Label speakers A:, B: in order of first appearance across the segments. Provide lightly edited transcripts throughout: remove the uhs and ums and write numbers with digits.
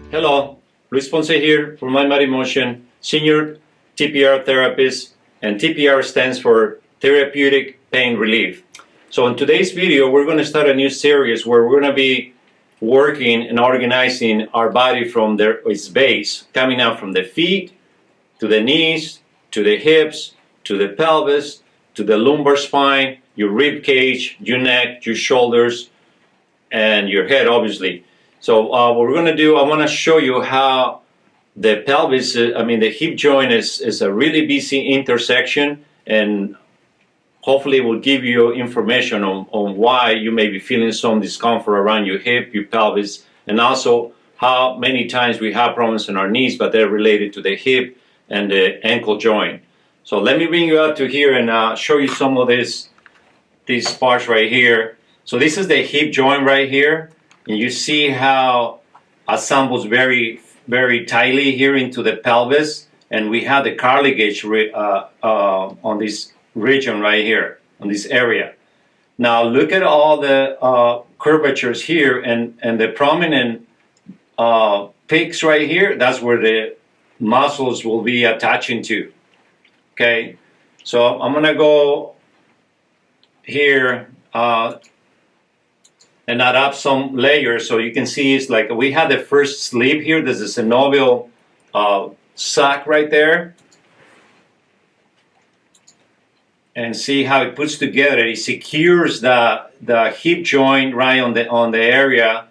A: Hello, Luis Ponce here for Mind Body Motion, Senior TPR Therapist, and TPR stands for Therapeutic Pain Relief. So in today's video, we're going to start a new series where we're going to be working and organizing our body from its base, coming out from the feet, to the knees, to the hips, to the pelvis, to the lumbar spine, your rib cage, your neck, your shoulders, and your head, obviously. So what we're going to do, I want to show you how the pelvis, the hip joint is a really busy intersection, and hopefully it will give you information on why you may be feeling some discomfort around your hip, your pelvis, and also how many times we have problems in our knees, but they're related to the hip and the ankle joint. So let me bring you out to here and show you some of these parts right here. So this is the hip joint right here. And you see how assembles very, very tightly here into the pelvis. And we have the cartilage on this region right here, on this area. Now look at all the curvatures here and the prominent peaks right here. That's where the muscles will be attaching to. Okay, so I'm gonna go here and add up some layers so you can see it's like we had the first sleeve here. There's a synovial sac right there. And see how it puts together. It secures the hip joint right on the area,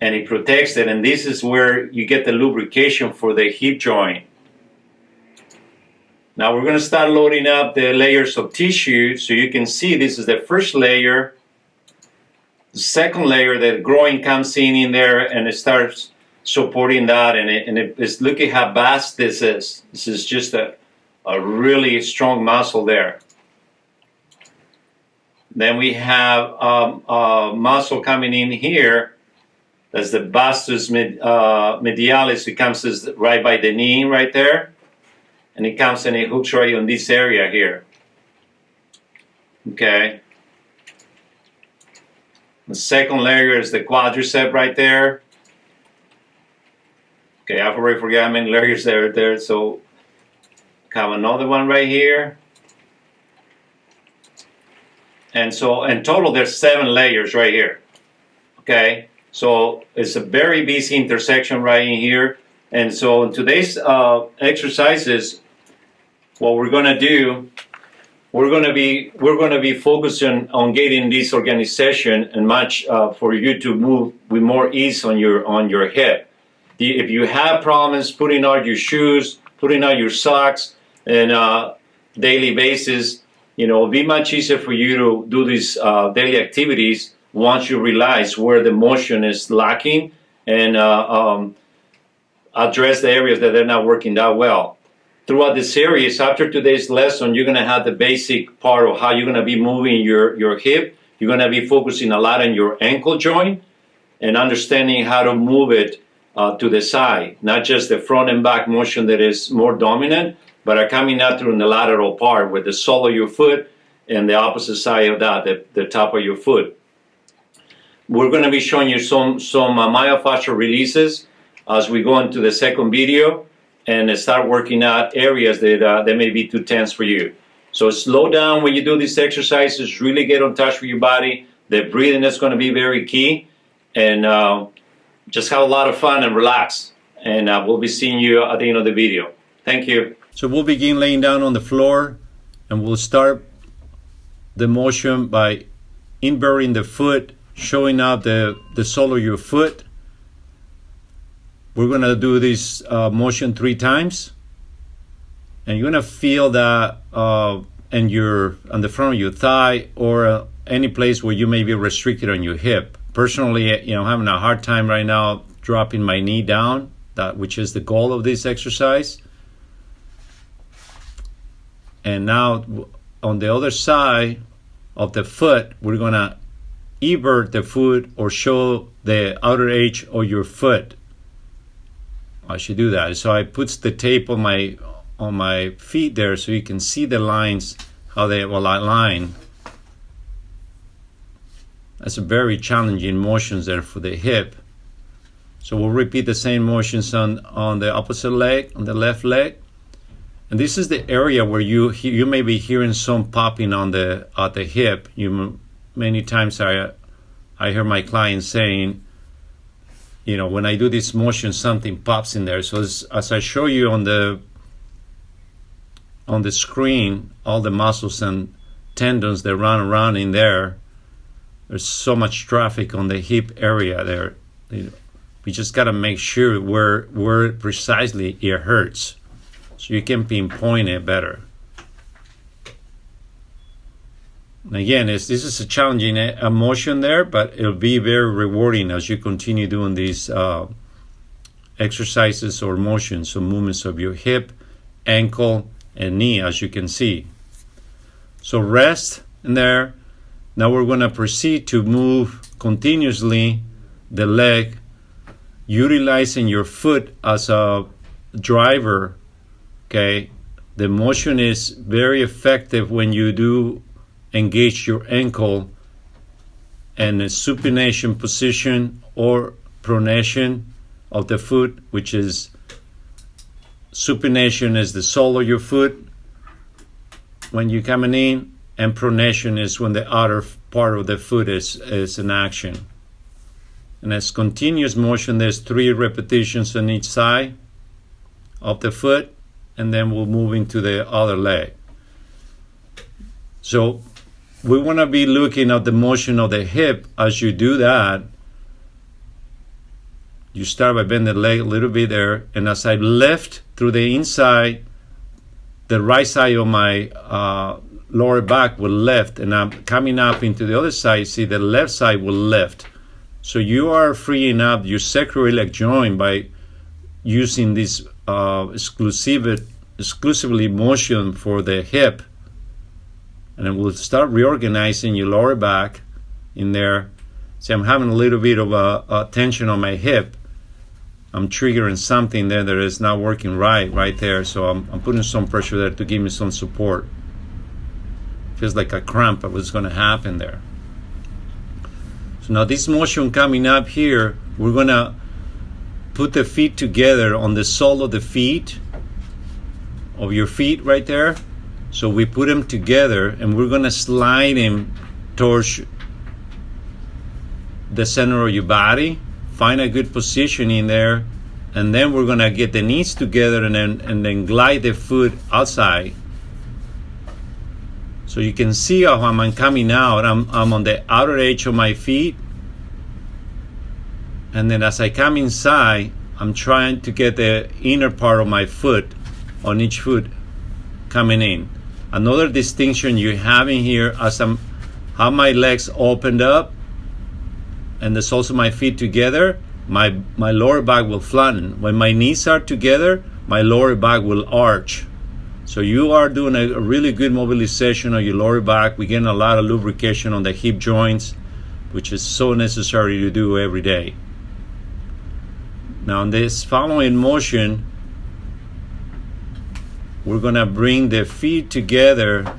A: and it protects it. And this is where you get the lubrication for the hip joint. Now we're going to start loading up the layers of tissue. So you can see this is the first layer. The second layer, the groin comes in there and it starts supporting that, and it's look at how vast this is. This is just a really strong muscle there. Then we have a muscle coming in here. That's the vastus medialis. It comes right by the knee right there, and it comes and it hooks right on this area here. Okay. The second layer is the quadricep right there. Okay, I've already forgot how many layers there are there. So have another one right here. And so in total there's 7 layers right here. Okay, so it's a very busy intersection right in here. And so in today's exercises, what we're gonna do, we're gonna be focusing on getting this organization and much for you to move with more ease on your hip. If you have problems putting out your shoes, putting out your socks, and daily basis, it'll be much easier for you to do these daily activities once you realize where the motion is lacking and address the areas that they're not working that well. Throughout the series, after today's lesson, you're going to have the basic part of how you're going to be moving your hip. You're going to be focusing a lot on your ankle joint and understanding how to move it to the side, not just the front and back motion that is more dominant, but are coming out through the lateral part with the sole of your foot and the opposite side of that, the top of your foot. We're going to be showing you some myofascial releases as we go into the second video and start working out areas that may be too tense for you. So slow down when you do these exercises, really get in touch with your body. The breathing is going to be very key, and just have a lot of fun and relax. And we'll be seeing you at the end of the video. Thank you. So we'll begin laying down on the floor, and we'll start the motion by inverting the foot, showing out the sole of your foot. We're going to do this motion 3 times, and you're going to feel that on the front of your thigh or any place where you may be restricted on your hip. Personally, I'm having a hard time right now dropping my knee down, which is the goal of this exercise. And now on the other side of the foot, we're going to invert the foot or show the outer edge of your foot. I should do that. So I put the tape on my feet there so you can see the lines, how they will align. That's a very challenging motions there for the hip. So we'll repeat the same motions on the opposite leg, on the left leg. And this is the area where you may be hearing some popping at the hip. Many times I hear my clients saying, when I do this motion, something pops in there. So as I show you on the screen, all the muscles and tendons that run around in there, there's so much traffic on the hip area there. We just got to make sure where precisely it hurts, so you can pinpoint it better. And again, this is a challenging motion there, but it'll be very rewarding as you continue doing these exercises or motions, so movements of your hip, ankle, and knee, as you can see. So rest in there. Now we're going to proceed to move continuously the leg, utilizing your foot as a driver. Okay, the motion is very effective when you do engage your ankle in a supination position or pronation of the foot, which is supination is the sole of your foot when you're coming in, and pronation is when the outer part of the foot is in action. And as continuous motion, there's 3 repetitions on each side of the foot, and then we'll move into the other leg. So we want to be looking at the motion of the hip. As you do that, you start by bending the leg a little bit there, and as I lift through the inside, the right side of my lower back will lift, and I'm coming up into the other side. See, the left side will lift. So you are freeing up your sacroiliac joint by using this exclusively motion for the hip. And then we'll start reorganizing your lower back in there. See, I'm having a little bit of a tension on my hip. I'm triggering something there that is not working right there. So I'm putting some pressure there to give me some support. Feels like a cramp of what's going to happen there. So now this motion coming up here, we're going to put the feet together on the sole of the feet, of your feet right there. So we put them together, and we're going to slide them towards the center of your body. Find a good position in there, and then we're going to get the knees together and then glide the foot outside. So you can see how I'm coming out. I'm on the outer edge of my feet, and then as I come inside, I'm trying to get the inner part of my foot on each foot coming in. Another distinction you're having here, as I have my legs opened up and the soles of my feet together, my lower back will flatten. When my knees are together, my lower back will arch. So you are doing a really good mobilization of your lower back. We're getting a lot of lubrication on the hip joints, which is so necessary to do every day. Now in this following motion, we're going to bring the feet together,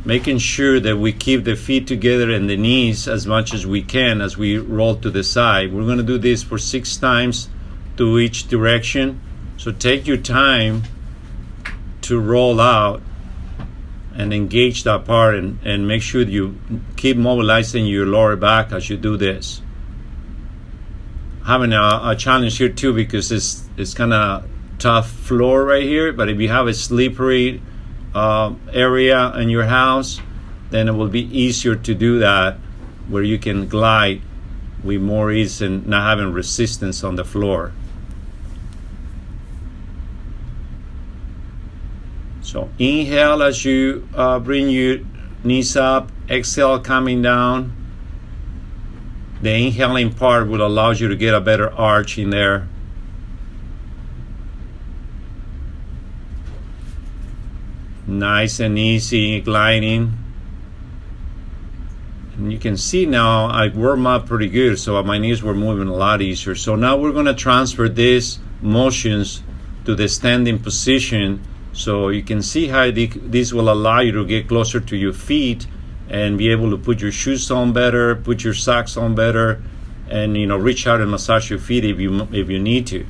A: making sure that we keep the feet together and the knees as much as we can as we roll to the side. We're going to do this for 6 times to each direction. So take your time to roll out and engage that part, and make sure you keep mobilizing your lower back as you do this. Having a challenge here too, because it's kind of tough floor right here, but if you have a slippery area in your house, then it will be easier to do that, where you can glide with more ease and not having resistance on the floor. So inhale as you bring your knees up, exhale coming down. The inhaling part will allow you to get a better arch in there. Nice and easy gliding. And you can see now I warm up pretty good, so my knees were moving a lot easier. So now we're going to transfer these motions to the standing position, so you can see how this will allow you to get closer to your feet and be able to put your shoes on better, put your socks on better, and reach out and massage your feet if you need to.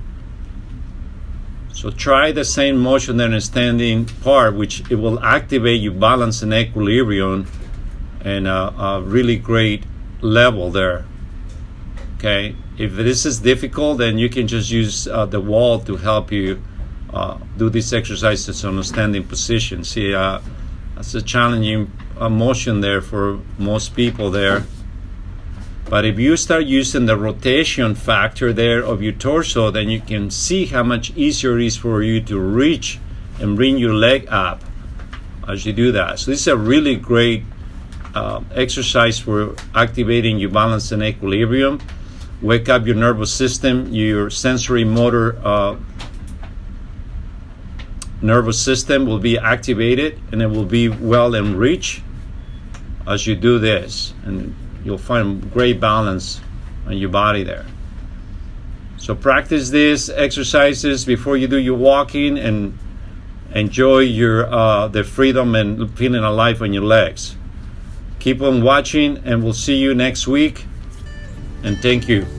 A: So try the same motion there in standing part, which it will activate your balance and equilibrium and a really great level there. Okay, if this is difficult, then you can just use the wall to help you do these exercises on a standing position. See, that's a challenging motion there for most people there. But if you start using the rotation factor there of your torso, then you can see how much easier it is for you to reach and bring your leg up as you do that. So this is a really great exercise for activating your balance and equilibrium. Wake up your nervous system, your sensory motor nervous system will be activated, and it will be well in reach as you do this. And you'll find great balance on your body there. So practice these exercises before you do your walking and enjoy your the freedom and feeling alive on your legs. Keep on watching, and we'll see you next week. And thank you.